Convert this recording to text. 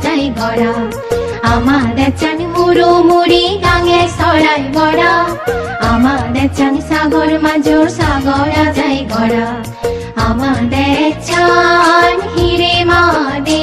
যায় গড়া আমাদের চান মুড়ো মুড়ি গাঙে সরাই গড়া আমাদের চান সাগর মাজর সাগরা যায় গড়া আমাদের চান হিরে মাদে